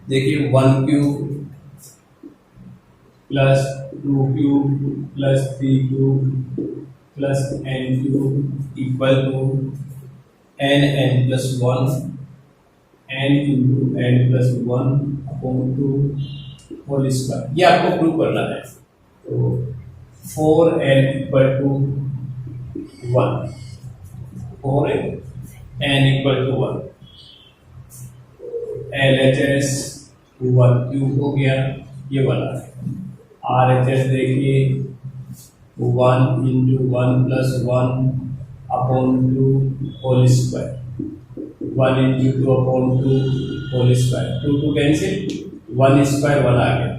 देखिए 1 cube plus 2 cube plus 3 cube plus n cube equal to n plus 1 n into n plus 1 upon 2 whole square. ये आपको prove करना है। तो 4n equal to 1, 4n equal to 1, LHS 1 cube हो गया, ये वाला है। RHS देखिए 1 into 1 plus 1 upon 2 whole square, 1 into 2 upon 2 whole square, 2 cancel, 1 square 1 आ गया।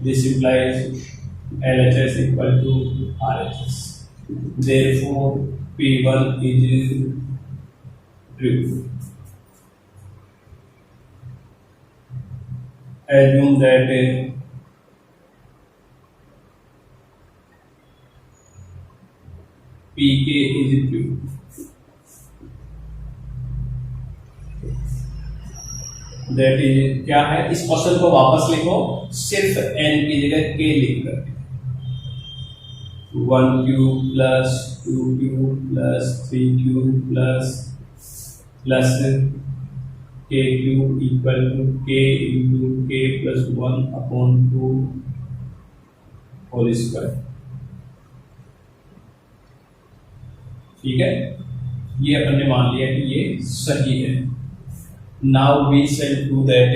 This implies LHS equal to RHS, therefore P1 is true. Assume that PK is true. That is क्या है, इस क्वेश्चन को वापस लिखो, सिर्फ n की जगह k लिख कर 1 cube plus 2 cube plus 3 cube plus k cube equal to k into k plus 1 upon 2 whole square. ठीक है, ये अपन ने मान लिया कि ये सही है। Now we shall do that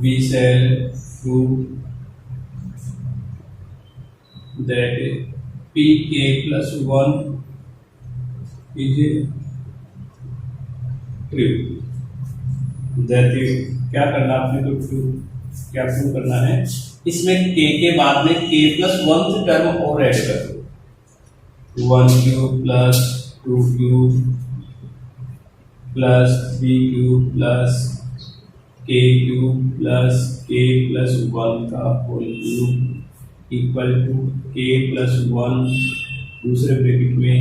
we shall prove that pk plus 1 is true। that is क्या करना आपने, तो क्या प्रूव करना है, इसमें k के बाद में k प्लस 1 टर्म और ऐड कर दो, 1 cube plus 2 cube plus 3 cube plus k cube plus k plus 1 का whole cube equal to k plus 1 दूसरे ब्रैकेट में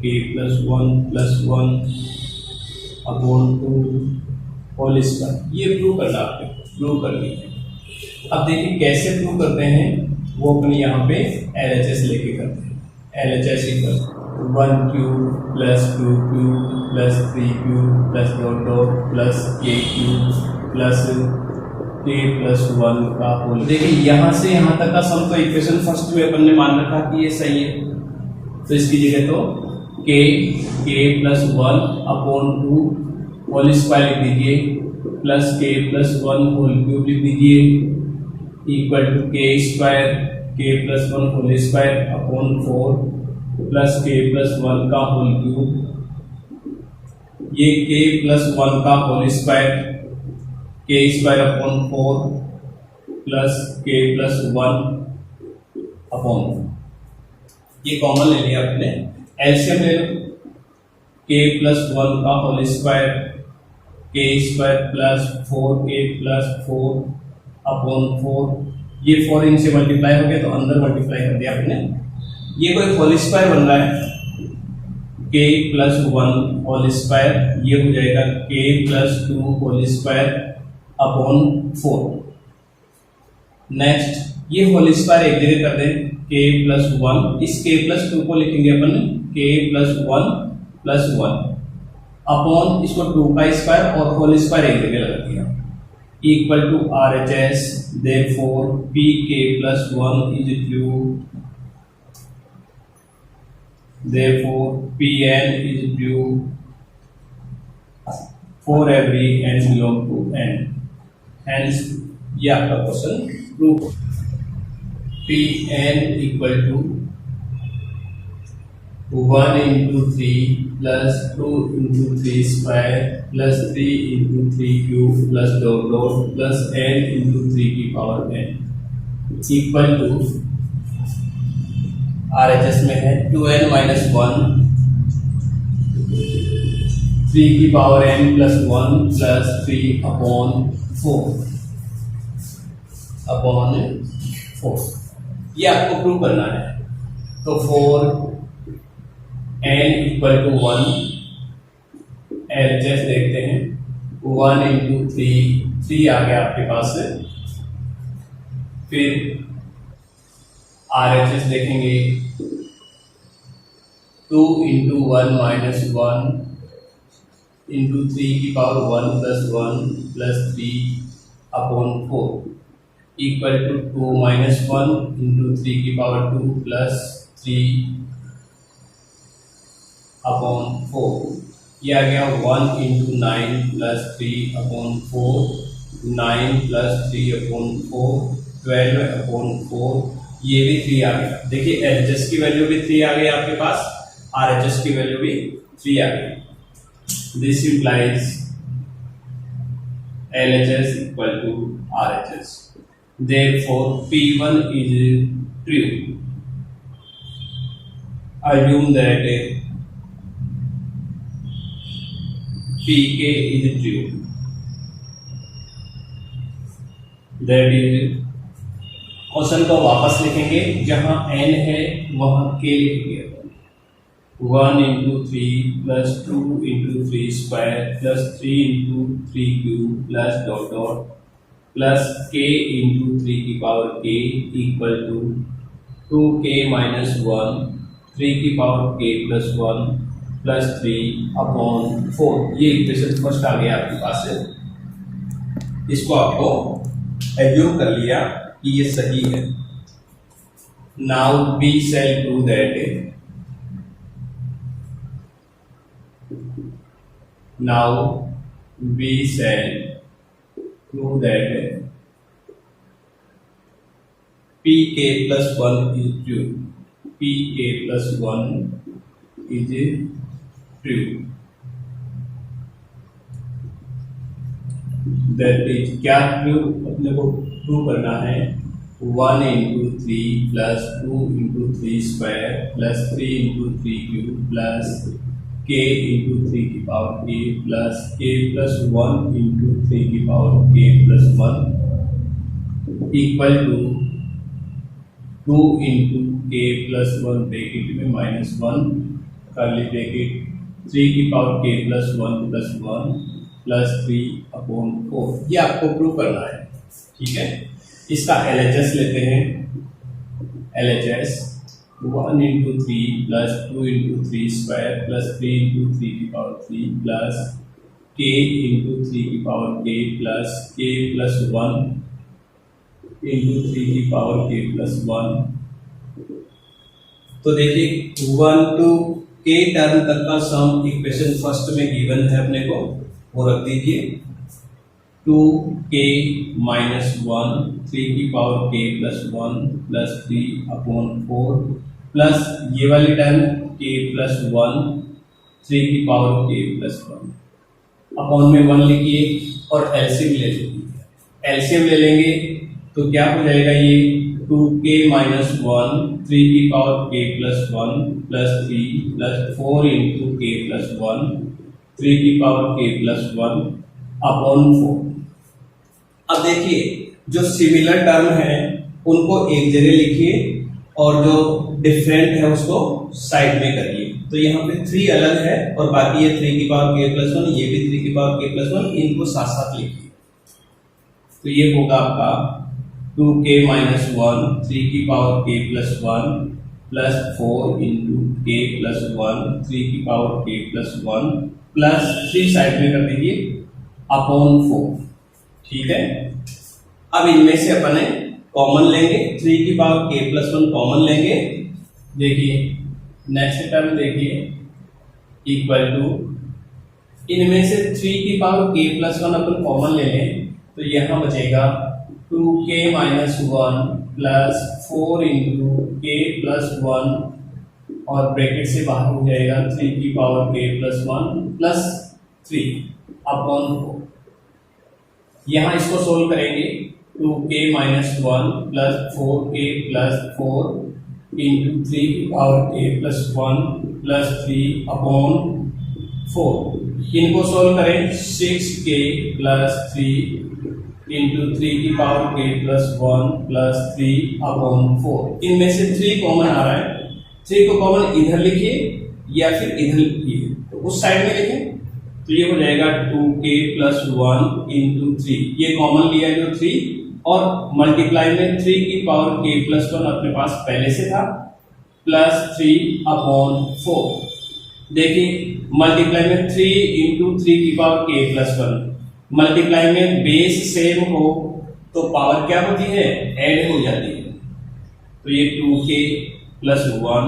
k plus 1 upon 2 whole square. ये प्रूव करना, आपने प्रूव कर लिया। अब देखिए कैसे प्रूव करते हैं, वो अपने यहाँ पे LHS लेके करते हैं। LHS equal 1 cube plus 2 cube plus 3 cube plus dot plus k cube plus k plus 1 का होल। देखिए यहाँ से यहाँ तक का सम, तो इक्वेशन फर्स्ट में अपन ने मान रखा कि ये सही है, तो इसकी जगह तो k plus 1 upon 2 whole square लिख दीजिए plus k plus 1 whole cube लिख दीजिए equal to k square k plus 1 whole square upon 4 plus k plus 1 का होल क्यूब, ये k प्लस 1 का whole square k square upon 4 plus k plus 1 upon, ये common ले लिया आपने, LCM ले लो, k प्लस 1 का whole square k square plus 4k plus 4 upon 4, ये 4 इनसे मल्टीप्लाई हो गया तो अंदर मल्टीप्लाई कर दिया आपने, ये कोई होल स्क्वायर बन रहा है, k प्लस 1 होल स्क्वायर, ये हो जाएगा k plus 2 whole square upon 4। Next ये होल स्क्वायर एक जगह कर दें, k प्लस 1, इस k प्लस 2 को लिखेंगे अपन k प्लस 1 प्लस 1 अपॉन इसको 2 का स्क्वायर और होल स्क्वायर एक जगह लगा दिया equal to RHS, therefore pk plus 1 is true, therefore Pn is true for every n belong to n, hence ये आपका question prove. Pn equal to 1 into 3 plus 2 into 3 square plus 3 into 3 cube plus dot plus n into 3 की power n equal to RHS में है 2n minus 1 3 की power n plus 1 plus 3 upon 4, ये आपको prove करना है। तो 4 n इक्वल टू 1, LHS देखते हैं, 1 इंटू 3 आ गया आपके पास से। फिर RHS देखेंगे, 2 इंटू 1 माइनस 1 इंटू 3 की power 1 plus 1 plus 3 upon 4 equal to 2 minus 1 into 3 की पावर 2 प्लस 3 अपॉन 4। ये आ गया 1 into 9 plus 3 upon 4, 9 plus 3 upon 4, 12 upon 4, ये भी 3 आ गया। देखिए LHS की वैल्यू भी 3 आ गई आपके पास, RHS की वैल्यू भी 3 आ गई। This implies LHS equal to RHS. Therefore, P1 is true. Assume that PK is true. That is, question को वापस लिखेंगे, जहां n है वहां k लिखेंगे। 1 into 3 plus 2 into 3 square plus 3 into 3 cube plus dot dot plus k into 3 की power k equal to 2k minus 1, 3 की power k plus 1 plus 3 upon 4। ये इक्वेशन फर्स्ट आ गया आपके पास से। इसको आपको एज्यूम कर लिया कि ये सही है। Now we shall prove that PK plus 1 is true. PK plus 1 is true. That is, क्या ट्रू अपने को प्रूव करना है? 1 into 3 plus 2 into 3 square plus 3 into 3 cube plus k into 3 की power k plus k plus 1 into 3 की power k plus 1 equal to 2 into k plus 1 bracket में minus 1 curly bracket 3 की power k plus 1 plus 1 plus 3 upon 4। ये आपको prove करना है, ठीक है। इसका LHS लेते हैं। LHS 1 into 3 plus 2 into 3 square plus 3 into 3 की पावर 3 प्लस k इंटू 3 की power k plus k plus 1 into 3 की पावर k प्लस 1। तो देखिए 1 टू k टर्म तक का सम इक्वेशन फर्स्ट में गिवन है अपने को, वो रख दीजिए। 2k माइनस 1 3 की power k plus 1 plus 3 upon 4 plus ये वाली टर्म k प्लस 1 3 की पावर k प्लस 1 अपॉन में 1 लिखिए और एलसीएम ले लीजिए। एलसीएम ले लेंगे तो क्या हो जाएगा, ये 2k माइनस 1 3 की power k plus 1 plus 3 plus 4 into k plus 1 3 की पावर k प्लस 1 अपॉन 4। अब देखिए जो सिमिलर टर्म है उनको एक जगह लिखिए और जो डिफरेंट है उसको साइड में करिए। तो यहाँ पे 3 अलग है और बाकी ये 3 की पावर k प्लस 1, ये भी 3 की पावर k प्लस 1, इनको साथ साथ लिखिए। तो ये होगा आपका 2k माइनस 1 3 की power k plus 1 plus 4 into k plus 1 3 की power k plus 1 plus 3 side में कर दीजिए अपॉन 4, ठीक है। अब इनमें से अपने कॉमन लेंगे, 3 की पावर k प्लस 1 कॉमन लेंगे। देखिए नेक्स्ट टर्म देखिए इक्वल टू, इनमें से 3 की पावर k प्लस 1 अपन कॉमन ले लें तो यहाँ बचेगा 2k minus 1 plus 4 into k plus 1 और ब्रैकेट से बाहर हो जाएगा 3 की power k plus 1 plus 3 upon 4। यहाँ इसको सोल्व करेंगे 2k minus 1 plus 4k plus 4 into 3 की power k plus 1 plus 3 upon 4। इनको सोल्व करें 6k प्लस 3 इंटू 3 की power k plus 1 plus 3 upon 4। इनमें से 3 कॉमन आ रहा है, 3 को कॉमन इधर लिखिए या फिर इधर ये, तो उस साइड में लिखें तो ये हो जाएगा 2k प्लस 1 इंटू 3, ये कॉमन लिया जो 3 और मल्टीप्लाई में 3 की पावर k प्लस 1 अपने पास पहले से था प्लस 3 अपॉन 4। देखिए मल्टीप्लाई में 3 इंटू 3 की पावर k प्लस 1, मल्टीप्लाई में बेस सेम हो तो पावर क्या होती है, ऐड हो जाती है। तो ये 2k प्लस 1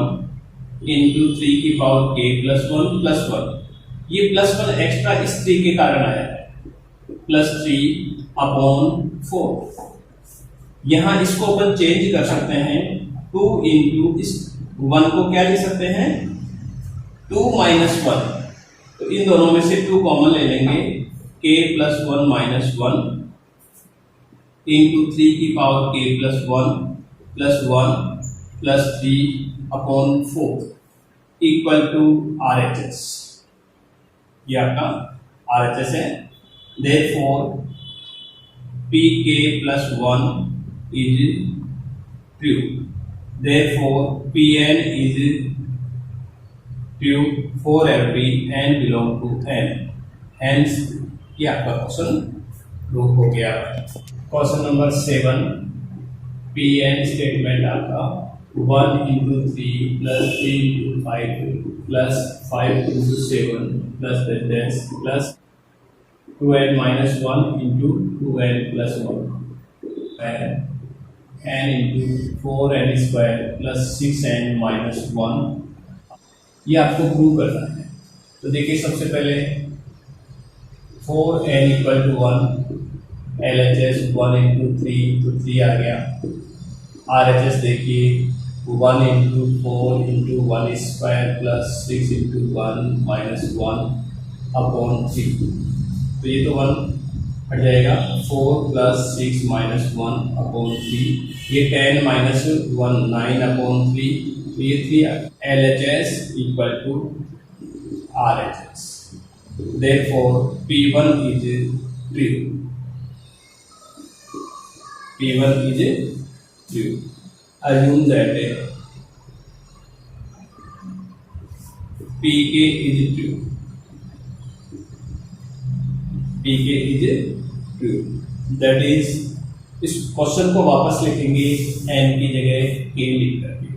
इंटू 3 की पावर k प्लस 1 प्लस 1, ये प्लस 1 एक्स्ट्रा इस 3 के कारण आया है प्लस 3 अपॉन 4। यहां इसको अपन चेंज कर सकते हैं 2 इंटू इस 1 को क्या ले सकते हैं 2 माइनस 1, तो इन दोनों में से 2 कॉमन ले लेंगे k प्लस 1 माइनस 1 इंटू 3 की power k plus 1 plus 3 upon 4 equal to RHS, ये आपका RHS है। Therefore pk plus 1 is true, therefore pn is true for every n belong to n, hence ये आपका क्वेश्चन प्रूव हो गया। Question number 7, pn statement आपका 1 into 3 plus 3 into 5 plus 5 into 7 plus 2n minus 1 into 2n plus 1 n into 4n square plus 6n minus 1, ये आपको prove करना है। तो देखिए सबसे पहले 4n equal to 1, LHS 1 into 3 तो 3 आ गया, RHS देखिए 1 into 4 into 1 square plus 6 into 1 minus 1 upon 3, तो ये तो 1 हट जाएगा, 4 प्लस 6 माइनस 1 अपॉन 3, ये 10 माइनस 1 9 अपॉन 3, तो ये 3 आ गया। LHS equal to RHS, therefore P1 is true, P1 is true, assume that PK is true, PK is true, that is इस क्वेश्चन को वापस लिखेंगे n की जगह k लिख करके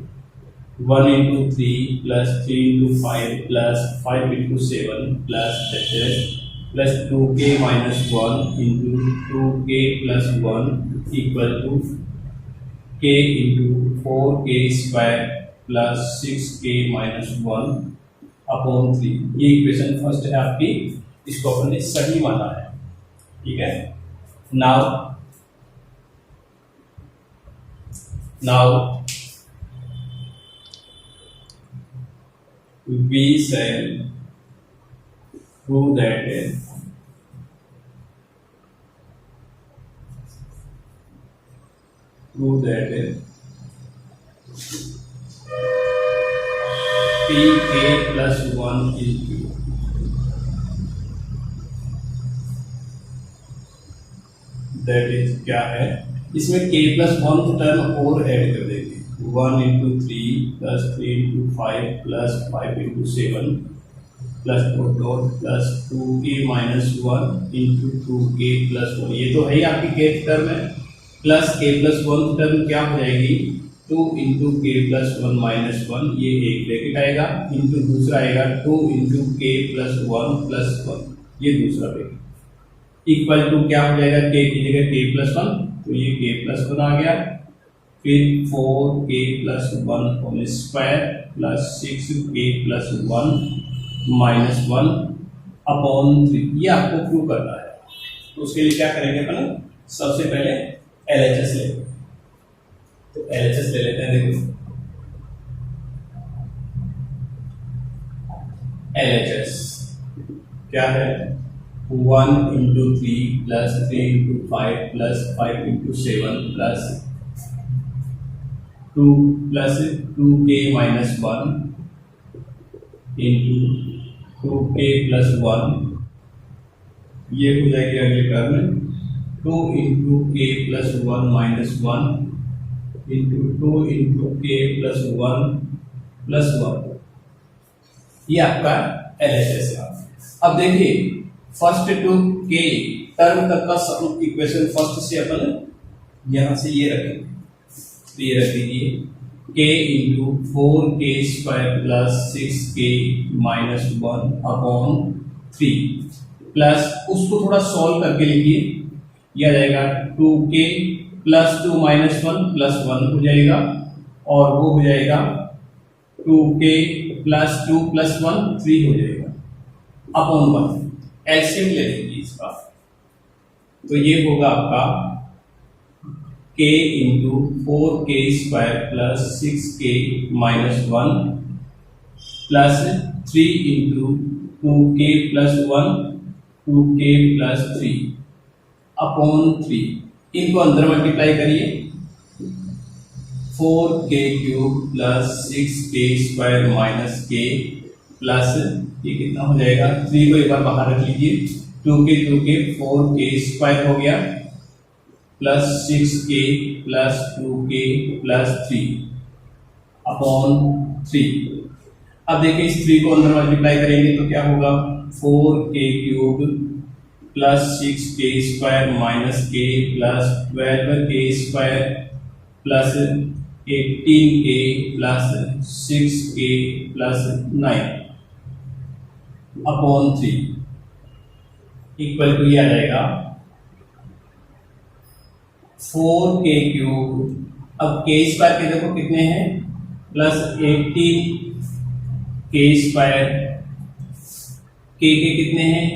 1 into 3 plus 3 into 5 plus 5 into 7 plus 2k minus 1 into 2k plus 1 equal to k into 4k square plus 6k minus 1 upon 3, ये equation first है आपकी, इसको अपन ने सही माना है। ठीक है, now we shall prove that pk plus 1 is true, that is क्या है, इसमें k plus 1 टर्म और ऐड कर देंगे, 1 into 3 plus 3 into 5 plus 5 into 7 plus dot plus 2k minus 1 into 2k plus 1, ये तो है ही आपकी k टर्म है, प्लस k प्लस 1 टर्म क्या हो जाएगी 2 इंटू k प्लस 1 माइनस 1, ये एक ब्रैकेट आएगा, इंटू दूसरा आएगा 2 इंटू k प्लस 1 प्लस 1, ये दूसरा ब्रैकेट इक्वल टू क्या हो जाएगा k की जगह k प्लस 1, तो ये k प्लस 1 आ गया, फिर 4k plus 1 whole square plus 6k plus 1 minus 1 upon 3, ये आपको प्रूव करना है। तो उसके लिए क्या करेंगे अपन, सबसे पहले LHS लेंगे, तो LHS ले लेते हैं। देखो LHS क्या है, 1 into 3 plus 3 into 5 plus 5 into 7 plus 2 plus 2k minus 1 into 2k plus 1, ये हो जाएगी अगले term 2 into k plus 1 minus 1 into 2 into k plus 1 plus 1, ये आपका LHS है। अब देखिए फर्स्ट टू के टर्म तक का इक्वेशन फर्स्ट से अपन यहां से ये रखेंगे, तो ये रख दीजिए k into 4k² plus 6k minus 1 upon 3 plus उसको थोड़ा सॉल्व करके लिखिए, यह आ जाएगा 2k प्लस 2 माइनस 1 प्लस 1 हो जाएगा और वो हो जाएगा 2k प्लस 2 प्लस 1 3 हो जाएगा अपॉन 1। एलसीएम ले लीजिए इसका, तो ये होगा आपका k into 4k² plus 6k minus 1 plus 3 into 2k plus 1 2k plus 3 upon 3। इनको अंदर मल्टीप्लाई करिए, 4k³ plus 6k² minus k plus ये कितना हो जाएगा, 3 को एक बार बाहर रख लीजिए, 2k 4k² हो गया plus 6k plus 2k plus 3 upon 3। अब देखिए इस 3 को अंदर मल्टीप्लाई करेंगे तो क्या होगा, 4k³ plus 6k² minus k plus 12k² plus 18k plus 6k plus 9 upon 3 equal to ये आ जाएगा 4k³। अब k² के देखो कितने हैं, प्लस 18k², k के कितने हैं,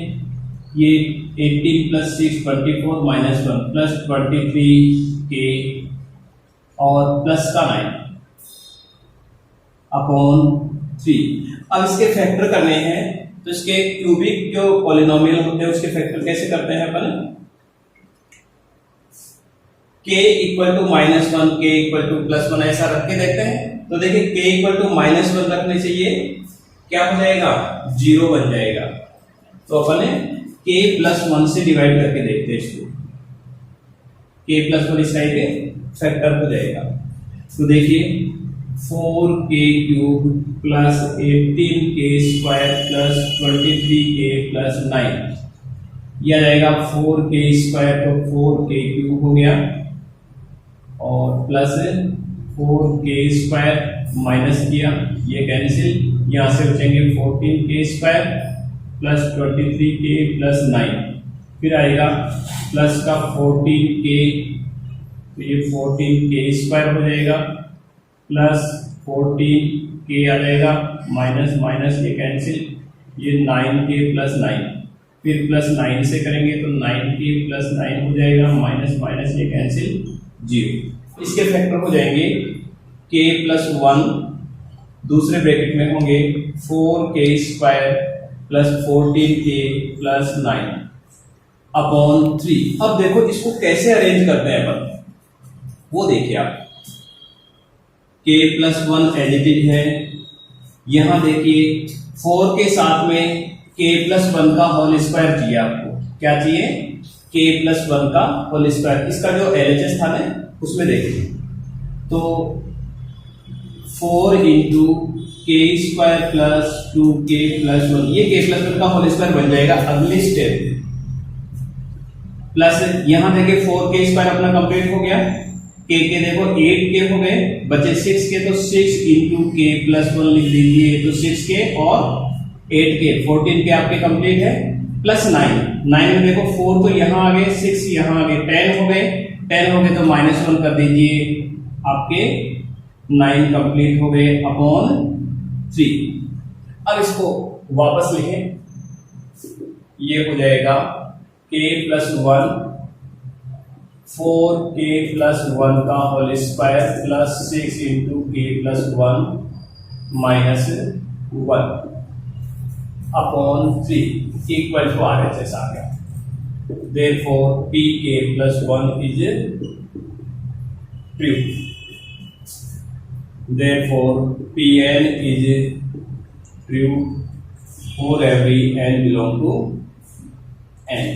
ये 18 प्लस 6 24 माइनस 1 प्लस 23k और प्लस का 9 अपॉन 3। अब इसके फैक्टर करने हैं, तो इसके क्यूबिक जो पॉलिनोमियल होते हैं उसके फैक्टर कैसे करते हैं अपन, k equal to -1 k equal to +1 ऐसा रख के देखते हैं। तो देखिए k इक्वल टू -1 रखने से ये क्या हो जाएगा, 0 बन जाएगा। तो अपन k प्लस 1 से डिवाइड करके देखते हैं इसको, k प्लस 1 इस साइड पे फैक्टर हो जाएगा। तो देखिए 4k³ plus 18k² plus 23k plus 9 यह आ जाएगा 4k² तो 4k³ हो गया और प्लस 4k² माइनस किया, ये कैंसिल, यहाँ से बचेंगे 14k² प्लस 23k प्लस 9, फिर आएगा प्लस का 14k, तो ये 14k² हो जाएगा प्लस 14k आ जाएगा माइनस माइनस ये कैंसिल, ये 9k प्लस 9, फिर प्लस 9 से करेंगे तो 9k प्लस 9 हो जाएगा माइनस माइनस ये कैंसिल 0। इसके फैक्टर हो जाएंगे k प्लस 1 दूसरे ब्रैकेट में होंगे 4k² plus 14k plus 9 upon 3। अब देखो इसको कैसे अरेंज करते हैं अपन, वो देखिए आप, k plus 1 as it is है, यहां देखिए 4 के साथ में k प्लस 1 का होल स्क्वायर चाहिए आपको, क्या चाहिए, k प्लस 1 का होल स्क्वायर। इसका जो LHS था ना उसमें देखिए, तो 4 into k² plus 2k plus 1, ये k प्लस 1 का होल स्क्वायर बन जाएगा अगली स्टेप, प्लस यहां देखिए 4k² अपना कंप्लीट हो गया, k के देखो 8k हो गए, बचे 6k, तो 6 इंटू k प्लस 1 लिख दीजिए, तो 6k और 8k 14k आपके कंप्लीट है, प्लस 9 में देखो 4 तो यहाँ आ गए, 6 यहाँ आ गए, 10 हो गए, 10 हो गए तो -1 कर दीजिए, आपके 9 कंप्लीट हो गए अपॉन 3। अब इसको वापस लिखें, ये हो जाएगा k प्लस 1 4k प्लस 1 का whole square plus 6 into k plus 1 minus 1 upon 3 equal to RHS आ गया। Therefore pk plus 1 is true. Therefore pn is true for every n belong to n.